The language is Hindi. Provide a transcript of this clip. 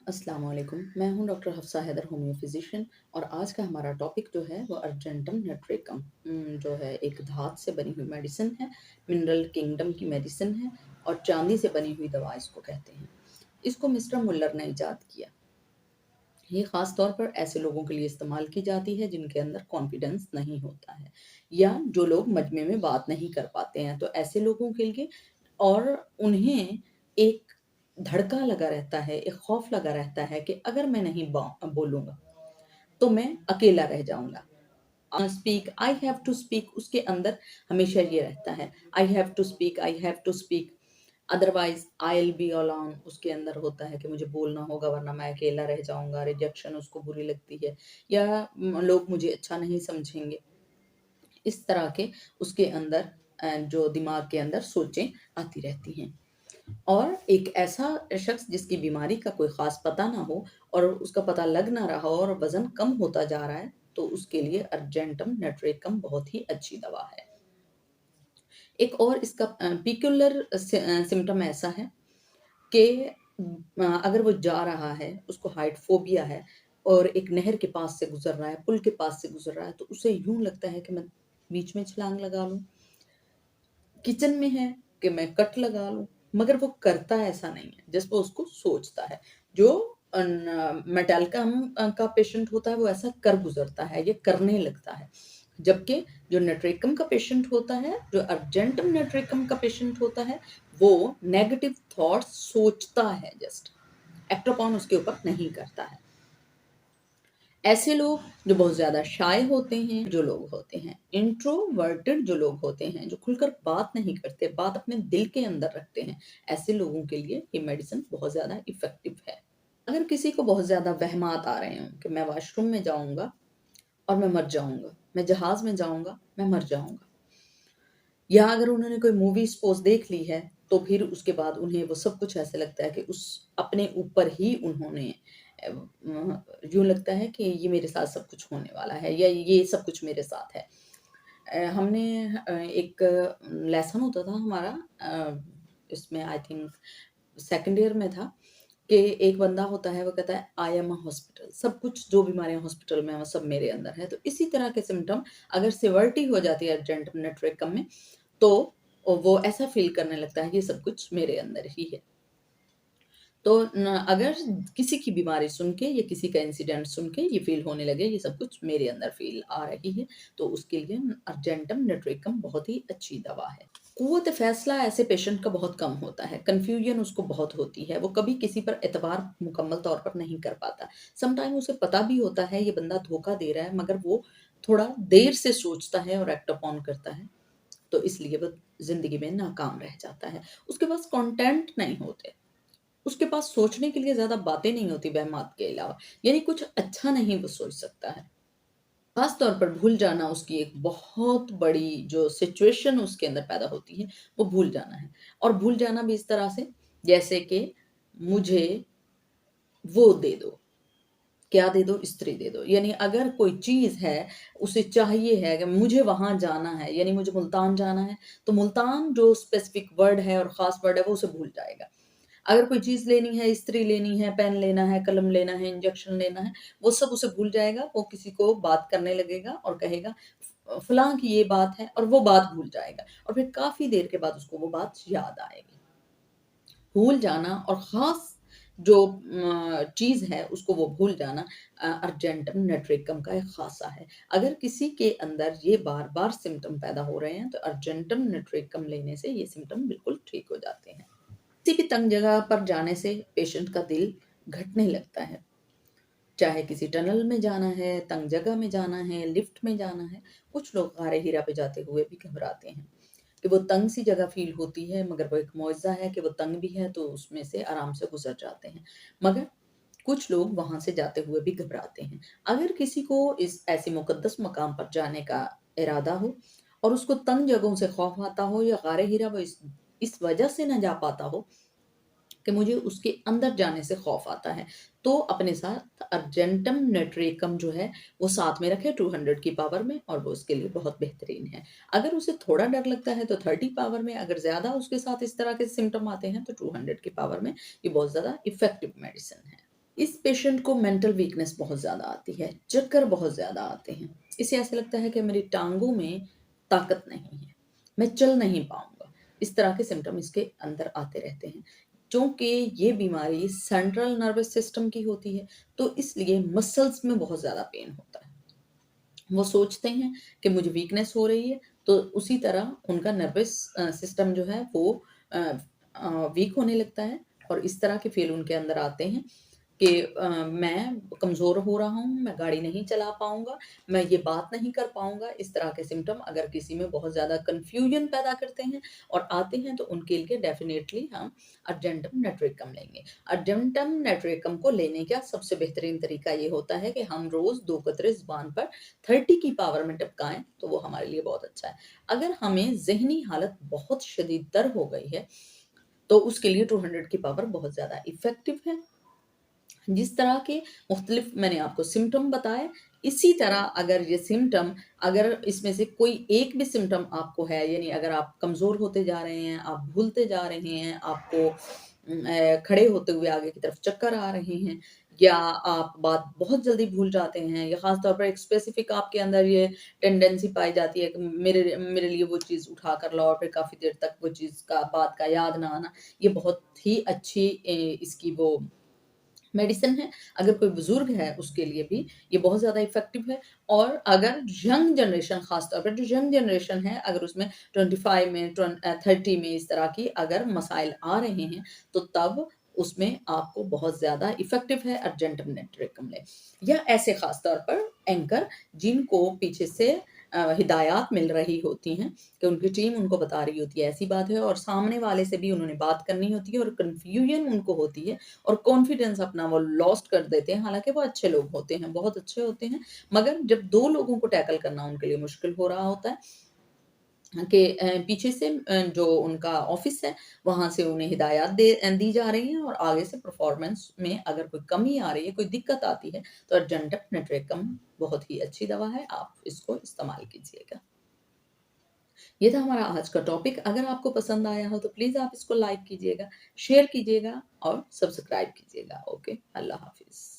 अस्सलाम वालेकुम। मैं हूं doctor Hafsa Haider, homeo physician. और आज का हमारा टॉपिक जो है वो अर्जेंटम नेट्रेकम जो है एक धात से बनी हुई मेडिसिन है। मिनरल किंगडम की मेडिसिन है और चांदी से बनी हुई दवा इसको कहते हैं। इसको मिस्टर मुल्लर ने इजाद किया। ये ख़ास तौर पर ऐसे लोगों के लिए इस्तेमाल की जाती है जिनके अंदर कॉन्फिडेंस नहीं होता है या जो लोग मजमे में बात नहीं कर पाते हैं, तो ऐसे लोगों के लिए। और उन्हें एक धड़का लगा रहता है, एक खौफ लगा रहता है कि अगर मैं नहीं बोलूँगा तो मैं अकेला रह जाऊँगा। Speak, I have to speak, उसके अंदर हमेशा ये रहता है, I have to speak, I have to speak, otherwise I will be alone. उसके अंदर होता है कि मुझे बोलना होगा वरना मैं अकेला रह जाऊंगा। रिजेक्शन उसको बुरी लगती है या लोग मुझे अच्छा नहीं समझेंगे। इस तरह के उसके अंदर जो दिमाग के अंदर सोचें आती रहती हैं। और एक ऐसा शख्स जिसकी बीमारी का कोई ख़ास पता ना हो और उसका पता लग ना रहा हो और वज़न कम होता जा रहा है, तो उसके लिए अर्जेंटम नेट्रेकम बहुत ही अच्छी दवा है। एक और इसका पिक्युलर सिम्पटम ऐसा है कि अगर वो जा रहा है, उसको हाइट फ़ोबिया है और एक नहर के पास से गुज़र रहा है, पुल के पास से गुज़र रहा है, तो उसे यूँ लगता है कि मैं बीच में छलांग लगा लूँ। किचन में है कि मैं कट लगा लूँ, मगर वो करता ऐसा नहीं है, जस्ट वो उसको सोचता है। जो मेटालिकम का पेशेंट होता है, वो ऐसा कर गुज़रता है, ये करने लगता है। जबकि जो नेट्रेकम का पेशेंट होता है, जो अर्जेंटम नेट्रेकम का पेशेंट होता है, वो नेगेटिव थॉट्स सोचता है जस्ट, एक्ट अपॉन उसके ऊपर नहीं करता है। ऐसे लोग जो बहुत ज़्यादा शाय होते हैं, जो लोग होते हैं इंट्रोवर्टेड, जो लोग होते हैं जो खुलकर बात नहीं करते, बात अपने दिल के अंदर रखते हैं, ऐसे लोगों के लिए ये मेडिसिन बहुत ज़्यादा इफ़ेक्टिव है। अगर किसी को बहुत ज़्यादा वहमात आ रहे हों कि मैं वॉशरूम में जाऊँगा और मैं मर जाऊँगा, मैं जहाज़ में जाऊँगा, मैं मर जाऊँगा, या अगर उन्होंने कोई मूवी सपोज़ देख ली है, तो फिर उसके बाद उन्हें वो सब कुछ ऐसे लगता है कि उस अपने ऊपर ही उन्होंने यूँ लगता है कि ये मेरे साथ सब कुछ होने वाला है या ये सब कुछ मेरे साथ है। हमने एक लेसन होता था हमारा, इसमें आई थिंक सेकंड ईयर में था कि एक बंदा होता है, वो कहता है आई एम अ हॉस्पिटल, सब कुछ जो बीमारियाँ हॉस्पिटल में हैं वो सब मेरे अंदर है। तो इसी तरह के सिम्पटम अगर सिवियरिटी हो जाती है अर्जेंट नेट्रेकम में, तो वो ऐसा फ़ील करने लगता है कि सब कुछ मेरे अंदर ही है। तो न अगर किसी की बीमारी सुन के या किसी का इंसिडेंट सुन के ये फ़ील होने लगे ये सब कुछ मेरे अंदर फ़ील आ रही है, तो उसके लिए अर्जेंटम नेट्रेकम बहुत ही अच्छी दवा है। क़ुव्वत फ़ैसला ऐसे पेशेंट का बहुत कम होता है, कन्फ्यूज़न उसको बहुत होती है, वो कभी किसी पर एतबार मुकम्मल तौर पर नहीं कर पाता। समटाइम उसे पता भी होता है ये बंदा धोखा दे रहा है, मगर वो थोड़ा देर से सोचता है और एक्ट अपॉन करता है, तो इसलिए वो ज़िंदगी में नाकाम रह जाता है। उसके पास कंटेंट नहीं होते। उसके पास सोचने के लिए ज़्यादा बातें नहीं होती वहमात के अलावा, यानी कुछ अच्छा नहीं वो सोच सकता है। ख़ास तौर पर भूल जाना उसकी एक बहुत बड़ी जो सिचुएशन उसके अंदर पैदा होती है, वो भूल जाना है। और भूल जाना भी इस तरह से जैसे कि मुझे वो दे दो, क्या दे दो? स्त्री दे दो। यानी अगर कोई चीज़ है, उसे चाहिए है कि मुझे वहाँ जाना है, यानी मुझे मुल्तान जाना है, तो मुल्तान जो स्पेसिफ़िक वर्ड है और ख़ास वर्ड है, वो उसे भूल जाएगा। अगर कोई चीज़ लेनी है, इस्त्री लेनी है, पेन लेना है, कलम लेना है, इंजेक्शन लेना है, वो सब उसे भूल जाएगा। वो किसी को बात करने लगेगा और कहेगा फलाँ की ये बात है, और वो बात भूल जाएगा और फिर काफ़ी देर के बाद उसको वो बात याद आएगी। भूल जाना और ख़ास जो चीज़ है उसको वो भूल जाना अर्जेंटम नेट्रेकम का एक ख़ासा है। अगर किसी के अंदर ये बार-बार सिम्पटम पैदा हो रहे हैं, तो अर्जेंटम नेट्रेकम लेने से ये सिम्पटम बिल्कुल ठीक हो जाते हैं। किसी भी तंग जगह पर जाने से पेशेंट का दिल घटने लगता है। चाहे किसी टनल में जाना है, तंग जगह में जाना है, लिफ्ट में जाना है, कुछ लोग गारे हीरा पे जाते हुए भी घबराते हैं कि वो तंग सी जगह फ़ील होती है, मगर वो एक मौइज़ा है कि वो तंग भी है, तो उसमें से आराम से गुज़र जाते हैं। मगर कुछ लोग वहाँ से जाते हुए भी घबराते हैं। अगर किसी को इस ऐसे मुक़द्दस मकाम पर जाने का इरादा हो और उसको तंग जगहों से खौफ़ आता हो या गारे हीरा वो इस वजह से ना जा पाता हो कि मुझे उसके अंदर जाने से खौफ आता है, तो अपने साथ अर्जेंटम नेट्रेकम जो है, वो साथ में रखे 200 की पावर में, और वो उसके लिए बहुत बेहतरीन है। अगर उसे थोड़ा डर लगता है तो 30 पावर में, अगर ज़्यादा उसके साथ इस तरह के सिम्पटम आते हैं तो 200 की पावर में, ये बहुत ज़्यादा इफ़ेक्टिव मेडिसिन है। इस पेशेंट को मेंटल वीकनेस बहुत ज़्यादा आती है, चक्कर बहुत ज़्यादा आते हैं। इसे ऐसे लगता है कि मेरी टाँगों में ताकत नहीं है, मैं चल नहीं पाऊँगा। इस तरह के सिम्पटम इसके अंदर आते रहते हैं। चूँकि ये बीमारी सेंट्रल नर्वस सिस्टम की होती है, तो इसलिए मसल्स में बहुत ज़्यादा पेन होता है। वो सोचते हैं कि मुझे वीकनेस हो रही है, तो उसी तरह उनका नर्वस सिस्टम जो है वो अ वीक होने लगता है और इस तरह के फ़ील उनके अंदर आते हैं कि मैं कमज़ोर हो रहा हूँ, मैं गाड़ी नहीं चला पाऊँगा, मैं ये बात नहीं कर पाऊँगा। इस तरह के सिम्पटम अगर किसी में बहुत ज़्यादा कन्फ्यूजन पैदा करते हैं और आते हैं, तो उनके लिए डेफ़िनेटली हम अर्जेंटम नेट्रिकम लेंगे। अर्जेंटम नेट्रिकम को लेने का सबसे बेहतरीन तरीका ये होता है कि हम रोज़ 2 कतरे ज़ुबान पर 30 की पावर में टपकाएँ, तो वो हमारे लिए बहुत अच्छा है। अगर हमें ज़हनी हालत बहुत शदीद तर हो गई है, तो उसके लिए 200 की पावर बहुत ज़्यादा इफ़ेक्टिव है। जिस तरह के मुख्तलिफ मैंने आपको सिम्पटम बताए, इसी तरह अगर ये सिम्पटम अगर इसमें से कोई एक भी सिम्पटम आपको है, यानी अगर आप कमज़ोर होते जा रहे हैं, आप भूलते जा रहे हैं, आपको खड़े होते हुए आगे की तरफ चक्कर आ रहे हैं या आप बात बहुत जल्दी भूल जाते हैं या ख़ास तौर पर एक स्पेसिफ़िक आपके अंदर ये टेंडेंसी पाई जाती है कि मेरे मेरे लिए वो चीज़ उठा कर लाओ और फिर काफ़ी देर तक वो चीज़ का बात का याद ना आना, ये बहुत ही अच्छी इसकी वो मेडिसिन है। अगर कोई बुज़ुर्ग है उसके लिए भी ये बहुत ज़्यादा इफ़ेक्टिव है और अगर यंग जनरेशन ख़ास तौर पर जो यंग जनरेशन है अगर उसमें 25 में 30 में इस तरह की अगर मसाइल आ रहे हैं, तो तब उसमें आपको बहुत ज़्यादा इफ़ेक्टिव है अर्जेंटम नेट्रिकम लें। या ऐसे ख़ास तौर पर एंकर जिनको पीछे से हिदायत मिल रही होती हैं कि उनकी टीम उनको बता रही होती है ऐसी बात है और सामने वाले से भी उन्होंने बात करनी होती है और कन्फ्यूजन उनको होती है और कॉन्फिडेंस अपना वो लॉस्ट कर देते हैं, हालाँकि वो अच्छे लोग होते हैं, बहुत अच्छे होते हैं, मगर जब 2 लोगों को टैकल करना उनके लिए मुश्किल हो रहा होता है कि पीछे से जो उनका ऑफ़िस है, वहाँ से उन्हें हिदायत दी जा रही हैं और आगे से परफ़ॉर्मेंस में अगर कोई कमी आ रही है, कोई दिक्कत आती है, तो अर्जेंटम नेट्रिकम बहुत ही अच्छी दवा है, आप इसको इस्तेमाल कीजिएगा। ये था हमारा आज का टॉपिक, अगर आपको पसंद आया हो तो प्लीज़ आप इसको लाइक कीजिएगा, शेयर कीजिएगा और सब्सक्राइब कीजिएगा। ओके, अल्लाह हाफ़िज़।